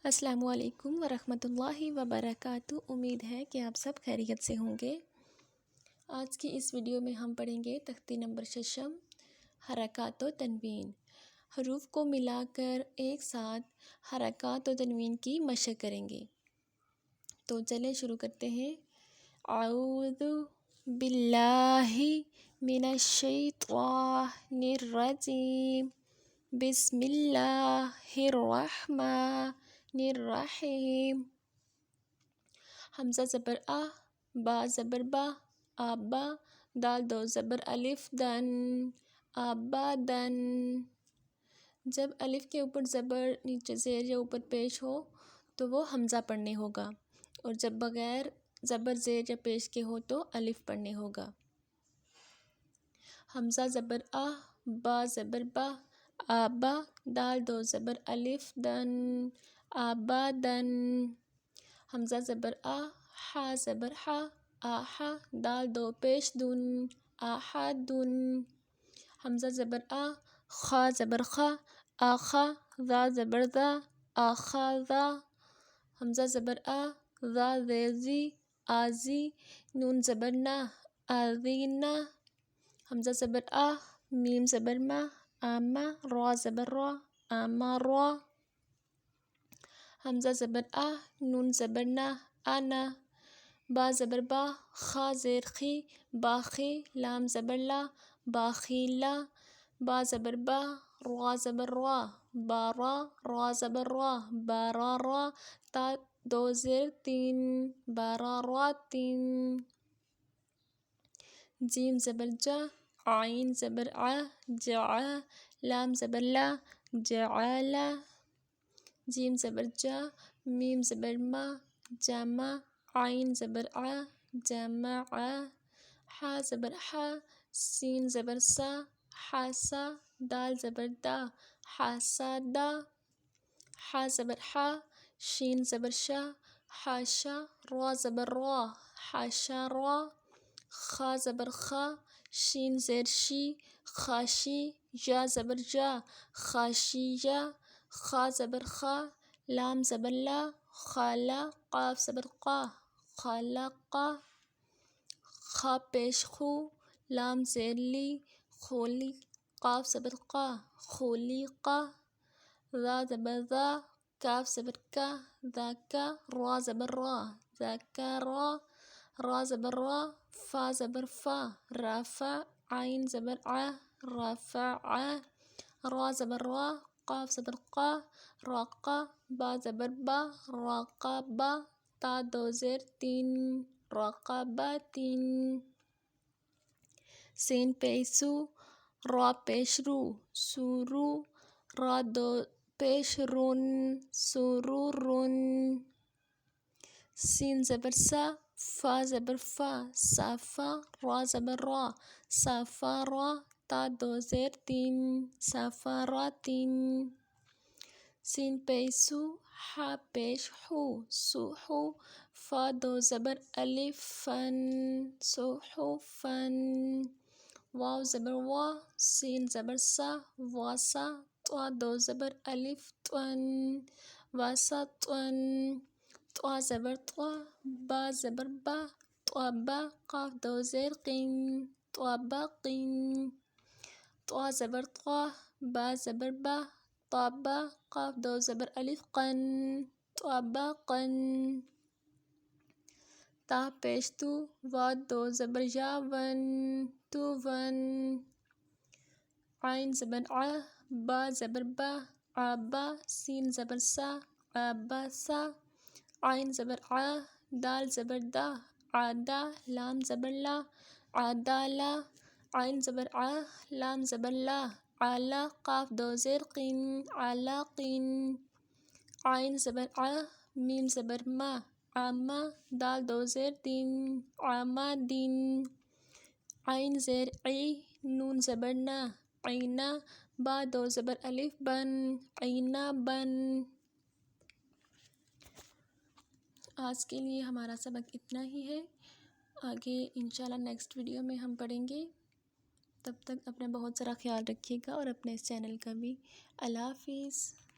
السلام علیکم ورحمۃ اللہ وبرکاتہ۔ امید ہے کہ آپ سب خیریت سے ہوں گے۔ آج کی اس ویڈیو میں ہم پڑھیں گے تختی نمبر 6 حرکات و تنوین۔ حروف کو ملا کر ایک ساتھ حرکات و تنوین کی مشق کریں گے۔ تو چلیں شروع کرتے ہیں۔ اعوذ باللہ من الشیطان الرجیم، بسم اللہ الرحمن الرحیم۔ حمزہ زبر آ، با زبر با، آبا، دال دو زبر الف دن، آبادن۔ جب الف کے اوپر زبر نیچے زیر یا اوپر پیش ہو تو وہ حمزہ پڑھنے ہوگا، اور جب بغیر زبر زیر یا پیش کے ہو تو الف پڑھنے ہوگا۔ حمزہ زبر آ، با زبر با، آبا، دال دو زبر الف دن، آبادن۔ حمزہ زبر آ، حا زبر حا، آحا، دال دو پیش دن، آحادن۔ حمزہ زبر آ، خا زبر خا، آخا، ذا زبر ذا، آخاذا۔ حمزہ زبر آ، ذا زیر زی، آزی، نون زبر نا، آذینا۔ حمزہ زبر آ، میم زبر ما، آما، را زبر را، آمارا۔ حمزہ زبر آ، نون زبر نا، آنا۔ با زبر با، خا زیر خی، باخی، لام زبر لا، باخیلا۔ با زبر با، را زبر را، بارا، را زبر را، بارارا، تا دو زیر تین، باراراتین۔ جیم زبر جا، عین زبر ع، جعا، لام زبر لا، جعالا۔ جیم زبر جا، میم زبر ما، جما، عین زبر ع، جمعا۔ حا زبر حا، سین زبر سا، حاسا، دال زبر دا، حاسادا۔ حا زبر حا، شین زبر شا، حاشا، را زبر را، حاشارا۔ خا زبر خا، شین زیر شی، خاشی، یا زبر جا، خاشیجا۔ خا زبر خا، لام زبر لا، خالا، قاف زبر قا، خالقا۔ خا پیش خو، لام زیر لی، خولی، قاف زبر قا، خولیقا۔ ذا زبر ذا، کاف زبر کا، ذاکا، را زبر را، ذاکارا۔ را زبر را، فا زبر فا، رافا، عین زبر ع، رافعا۔ را زبر را، قاف زبر قا، راقا، با زبر با، راقابا، تا دو زیر تین، راقاباتین۔ سین پیش سو، را پیش رو، سورو، را دو پیش رن، سرورن۔ سین زبر سا، فا زبر فا، صافا، را زبر را، صافارا، تا دو زیر تین، صافاراتین۔ سین پیش سو، حا پیش حو، سوحو، فا دو زبر الف فن، سوحوفن۔ واو زبر وا، سین زبر سا، واسا، طوا دو زبر الف طن، واسطن۔ طوا زبر طوا، با زبر با، طوابا، قاف دو زیر قن، طوابقن۔ طوا زبر طوا، با زبر با، طابا، قاف دو زبر الف قن، طوابقن۔ تا پیش تو، واد دو زبر یا ون، توون۔ عین زبر ع، با زبر با، آبا، سین زبر سا، آباسا۔ عین زبر ع، دال زبر دا، عادا، لام زبر لا، عادالا۔ عین زبر ع، لام زبر لا، عالا، قاف دو زیر قن، عالاقن۔ عین زبر ع، میم زبر ما، عاما، دال دو زیر دن، عامادن۔ عین زیر عی، نون زبر نا، عینا، با دو زبر الف بن، عینابن۔ آج کے لیے ہمارا سبق اتنا ہی ہے۔ آگے انشاءاللہ نیکسٹ ویڈیو میں ہم پڑھیں گے۔ تب تک اپنا بہت سارا خیال رکھیے گا اور اپنے اس چینل کا بھی۔ اللہ حافظ۔